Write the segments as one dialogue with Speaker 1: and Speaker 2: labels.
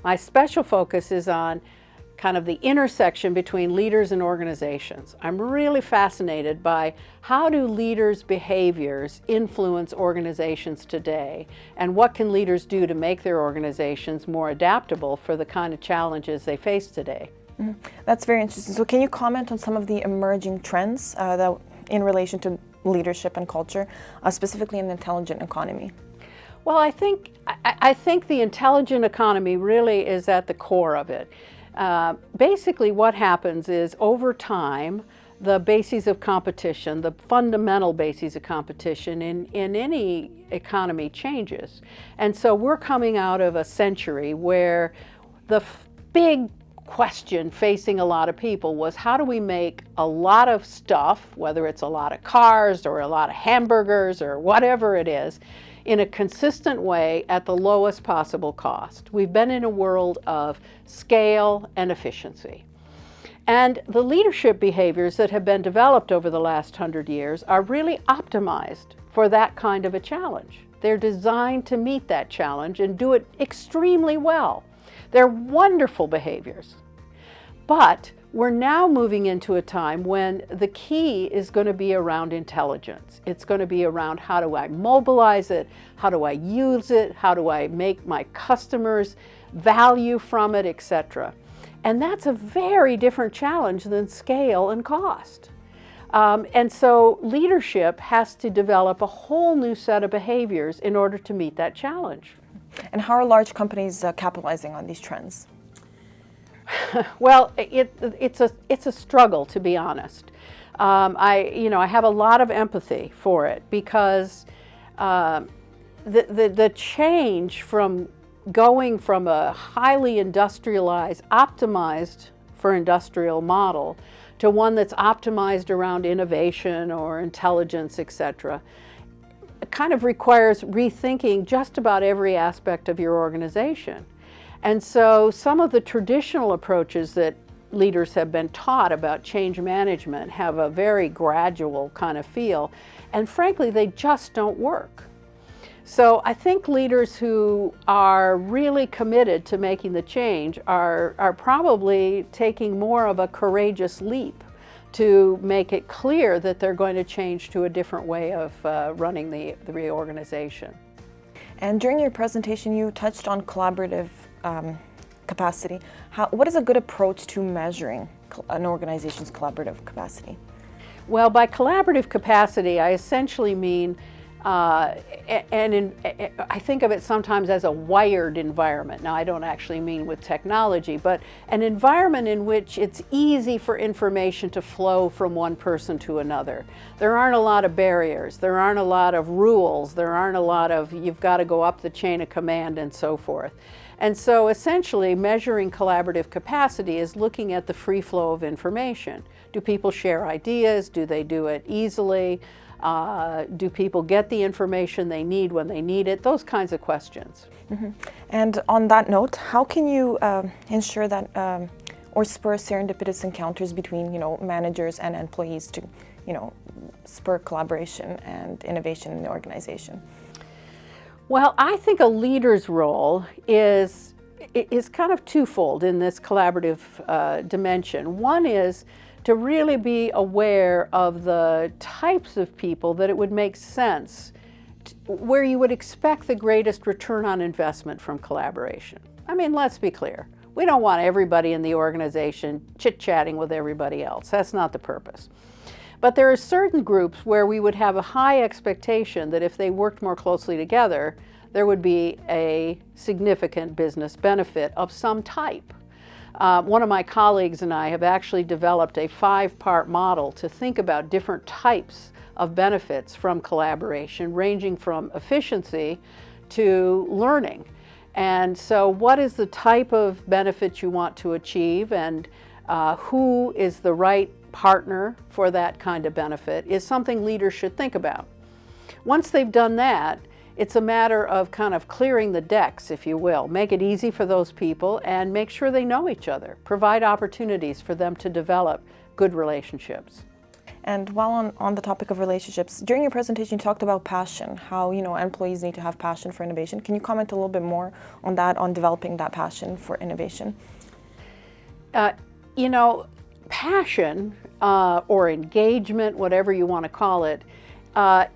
Speaker 1: My special focus is on kind of the intersection between leaders and organizations. I'm really fascinated by how do leaders' behaviors influence organizations today, and what can leaders do to make their organizations more adaptable for the kind of challenges they face today.
Speaker 2: Mm-hmm. That's very interesting. So can you comment on some of the emerging trends that in relation to leadership and culture, specifically in the intelligent economy?
Speaker 1: Well, I think the intelligent economy really is at the core of it. Basically what happens is over time, the bases of competition, the fundamental bases of competition in any economy changes. And so we're coming out of a century where the big question facing a lot of people was, how do we make a lot of stuff, whether it's a lot of cars or a lot of hamburgers or whatever it is, in a consistent way at the lowest possible cost. We've been in a world of scale and efficiency. And the leadership behaviors that have been developed over the last 100 years are really optimized for that kind of a challenge. They're designed to meet that challenge and do it extremely well. They're wonderful behaviors. But we're now moving into a time when the key is going to be around intelligence. It's going to be around, how do I mobilize it? How do I use it? How do I make my customers value from it, etc. And that's a very different challenge than scale and cost. And so leadership has to develop a whole new set of behaviors in order to meet that challenge.
Speaker 2: And how are large companies capitalizing on these trends?
Speaker 1: Well, it's a struggle, to be honest. I have a lot of empathy for it, because the change from going from a highly industrialized, optimized for industrial model to one that's optimized around innovation or intelligence, etc., kind of requires rethinking just about every aspect of your organization. And so some of the traditional approaches that leaders have been taught about change management have a very gradual kind of feel, and frankly, they just don't work. So I think leaders who are really committed to making the change are probably taking more of a courageous leap to make it clear that they're going to change to a different way of running the reorganization.
Speaker 2: And during your presentation, you touched on collaborative capacity. What is a good approach to measuring an organization's collaborative capacity?
Speaker 1: Well, by collaborative capacity, I essentially mean, I think of it sometimes as a wired environment. Now, I don't actually mean with technology, but an environment in which it's easy for information to flow from one person to another. There aren't a lot of barriers. There aren't a lot of rules. There aren't a lot of, you've got to go up the chain of command and so forth. And so essentially measuring collaborative capacity is looking at the free flow of information. Do people share ideas? Do they do it easily? Do people get the information they need when they need it? Those kinds of questions.
Speaker 2: Mm-hmm. And on that note, how can you ensure that or spur serendipitous encounters between managers and employees to spur collaboration and innovation in the organization?
Speaker 1: Well, I think a leader's role is kind of twofold in this collaborative dimension. One is to really be aware of the types of people that it would make sense, where you would expect the greatest return on investment from collaboration. I mean, let's be clear. We don't want everybody in the organization chit-chatting with everybody else. That's not the purpose. But there are certain groups where we would have a high expectation that if they worked more closely together, there would be a significant business benefit of some type. One of my colleagues and I have actually developed a 5-part model to think about different types of benefits from collaboration, ranging from efficiency to learning. And so what is the type of benefit you want to achieve, and who is the right partner for that kind of benefit is something leaders should think about. Once they've done that, it's a matter of kind of clearing the decks, if you will. Make it easy for those people and make sure they know each other. Provide opportunities for them to develop good relationships.
Speaker 2: And while on the topic of relationships, during your presentation, you talked about passion, how, employees need to have passion for innovation. Can you comment a little bit more on that, on developing that passion for innovation?
Speaker 1: Passion or engagement, whatever you want to call it,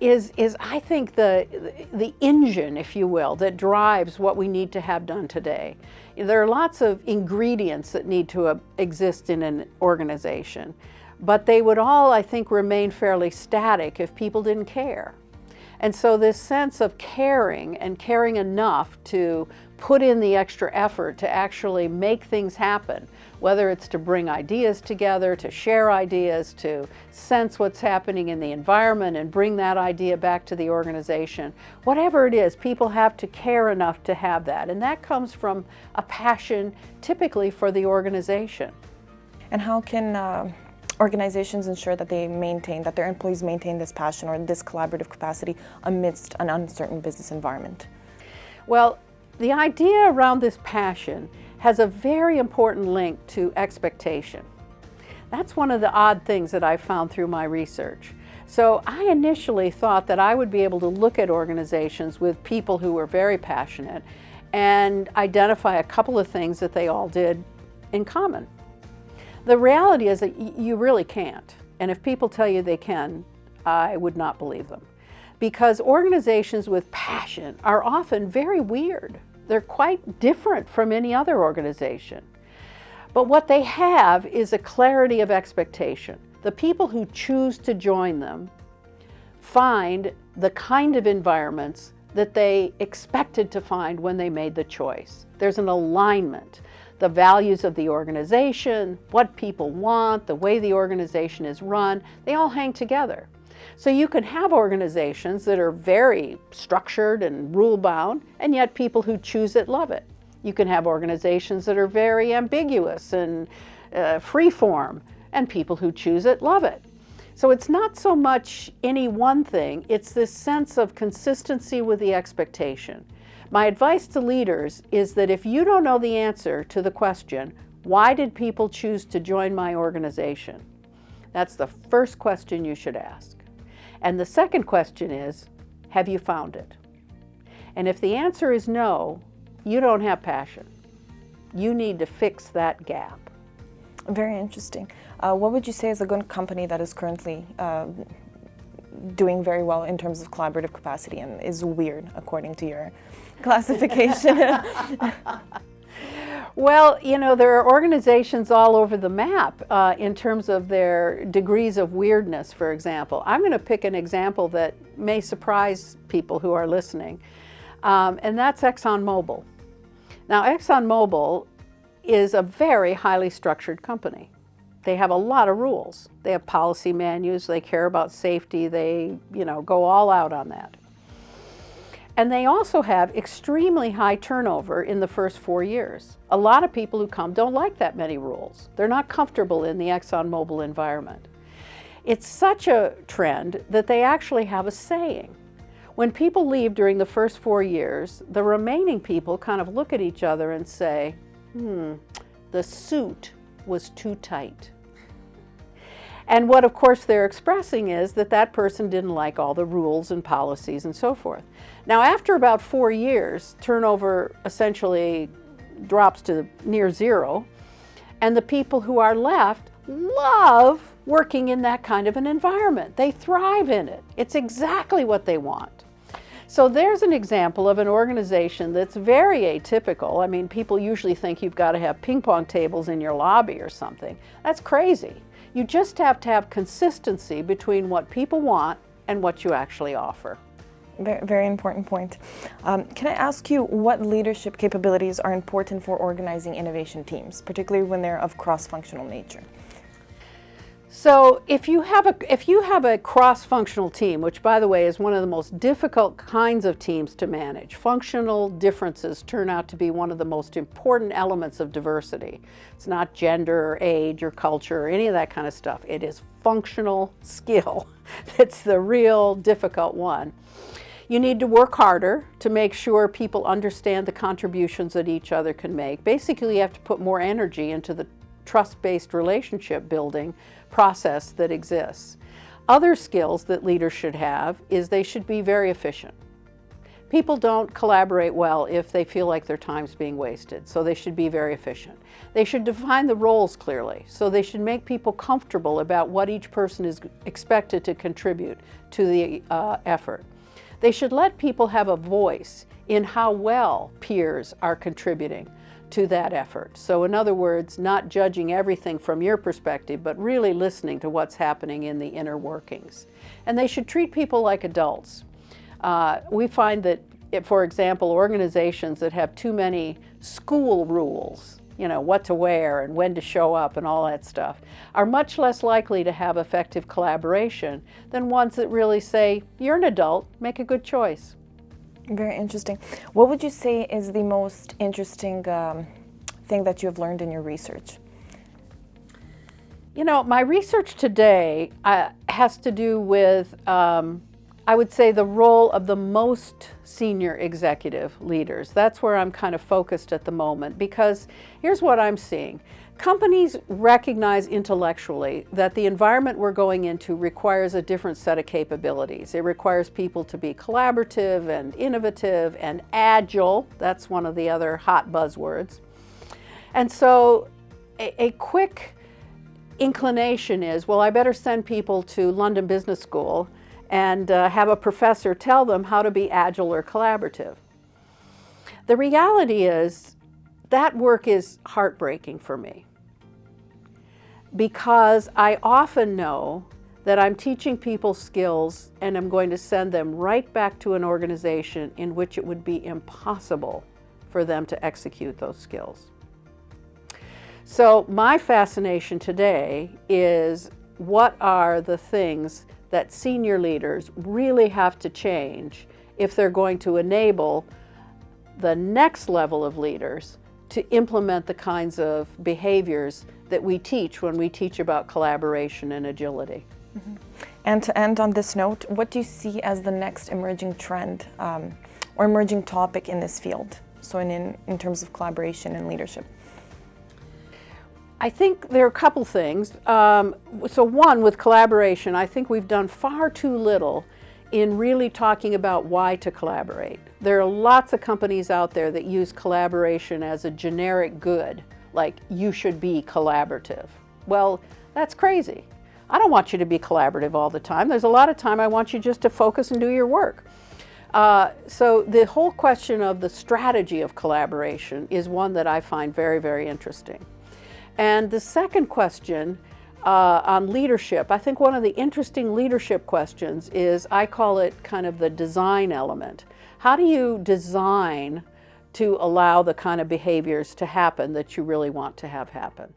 Speaker 1: is I think the engine, if you will, that drives what we need to have done today. There are lots of ingredients that need to exist in an organization, but they would all, I think, remain fairly static if people didn't care. And so this sense of caring and caring enough to put in the extra effort to actually make things happen, whether it's to bring ideas together, to share ideas, to sense what's happening in the environment and bring that idea back to the organization. Whatever it is, people have to care enough to have that. And that comes from a passion typically for the organization.
Speaker 2: And how can organizations ensure that that their employees maintain this passion or this collaborative capacity amidst an uncertain business environment?
Speaker 1: Well, the idea around this passion has a very important link to expectation. That's one of the odd things that I found through my research. So I initially thought that I would be able to look at organizations with people who were very passionate and identify a couple of things that they all did in common. The reality is that you really can't. And if people tell you they can, I would not believe them. Because organizations with passion are often very weird. They're quite different from any other organization. But what they have is a clarity of expectation. The people who choose to join them find the kind of environments that they expected to find when they made the choice. There's an alignment. The values of the organization, what people want, the way the organization is run, they all hang together. So you can have organizations that are very structured and rule-bound, and yet people who choose it love it. You can have organizations that are very ambiguous and free-form, and people who choose it love it. So it's not so much any one thing, it's this sense of consistency with the expectation. My advice to leaders is that if you don't know the answer to the question, why did people choose to join my organization? That's the first question you should ask. And the second question is, have you found it? And if the answer is no, you don't have passion. You need to fix that gap.
Speaker 2: Very interesting. What would you say is a good company that is currently doing very well in terms of collaborative capacity and is weird according to your classification?
Speaker 1: Well, there are organizations all over the map in terms of their degrees of weirdness, for example. I'm going to pick an example that may surprise people who are listening, and that's ExxonMobil. Now, ExxonMobil is a very highly structured company. They have a lot of rules. They have policy manuals, they care about safety, they, go all out on that. And they also have extremely high turnover in the first 4 years. A lot of people who come don't like that many rules. They're not comfortable in the ExxonMobil environment. It's such a trend that they actually have a saying. When people leave during the first 4 years, the remaining people kind of look at each other and say, the suit was too tight. And what, of course, they're expressing is that that person didn't like all the rules and policies and so forth. Now, after about 4 years, turnover essentially drops to near zero, and the people who are left love working in that kind of an environment. They thrive in it. It's exactly what they want. So there's an example of an organization that's very atypical. I mean, people usually think you've got to have ping pong tables in your lobby or something. That's crazy. You just have to have consistency between what people want and what you actually offer.
Speaker 2: Very, very important point. Can I ask you what leadership capabilities are important for organizing innovation teams, particularly when they're of cross-functional nature?
Speaker 1: So if you have a cross-functional team, which by the way is one of the most difficult kinds of teams to manage, functional differences turn out to be one of the most important elements of diversity. It's not gender or age or culture or any of that kind of stuff. It is functional skill that's the real difficult one. You need to work harder to make sure people understand the contributions that each other can make. Basically, you have to put more energy into the trust-based relationship building process that exists. Other skills that leaders should have is they should be very efficient. People don't collaborate well if they feel like their time's being wasted, so they should be very efficient. They should define the roles clearly, so they should make people comfortable about what each person is expected to contribute to the effort. They should let people have a voice in how well peers are contributing to that effort. So in other words, not judging everything from your perspective, but really listening to what's happening in the inner workings. And they should treat people like adults. We find that, for example, organizations that have too many school rules, what to wear and when to show up and all that stuff, are much less likely to have effective collaboration than ones that really say, you're an adult, make a good choice.
Speaker 2: Very interesting. What would you say is the most interesting thing that you have learned in your research?
Speaker 1: My research today has to do with, I would say, the role of the most senior executive leaders. That's where I'm kind of focused at the moment, because here's what I'm seeing. Companies recognize intellectually that the environment we're going into requires a different set of capabilities. It requires people to be collaborative and innovative and agile. That's one of the other hot buzzwords. And so a quick inclination is, well, I better send people to London Business School and have a professor tell them how to be agile or collaborative. The reality is that work is heartbreaking for me, because I often know that I'm teaching people skills and I'm going to send them right back to an organization in which it would be impossible for them to execute those skills. So my fascination today is, what are the things that senior leaders really have to change if they're going to enable the next level of leaders to implement the kinds of behaviors that we teach when we teach about collaboration and agility.
Speaker 2: Mm-hmm. And to end on this note, what do you see as the next emerging trend or emerging topic in this field, so in terms of collaboration and leadership?
Speaker 1: I think there are a couple things. So one, with collaboration, I think we've done far too little in really talking about why to collaborate. There are lots of companies out there that use collaboration as a generic good, like you should be collaborative. Well, that's crazy. I don't want you to be collaborative all the time. There's a lot of time I want you just to focus and do your work. So the whole question of the strategy of collaboration is one that I find very, very interesting. And the second question on leadership, I think one of the interesting leadership questions is, I call it kind of the design element. How do you design to allow the kind of behaviors to happen that you really want to have happen?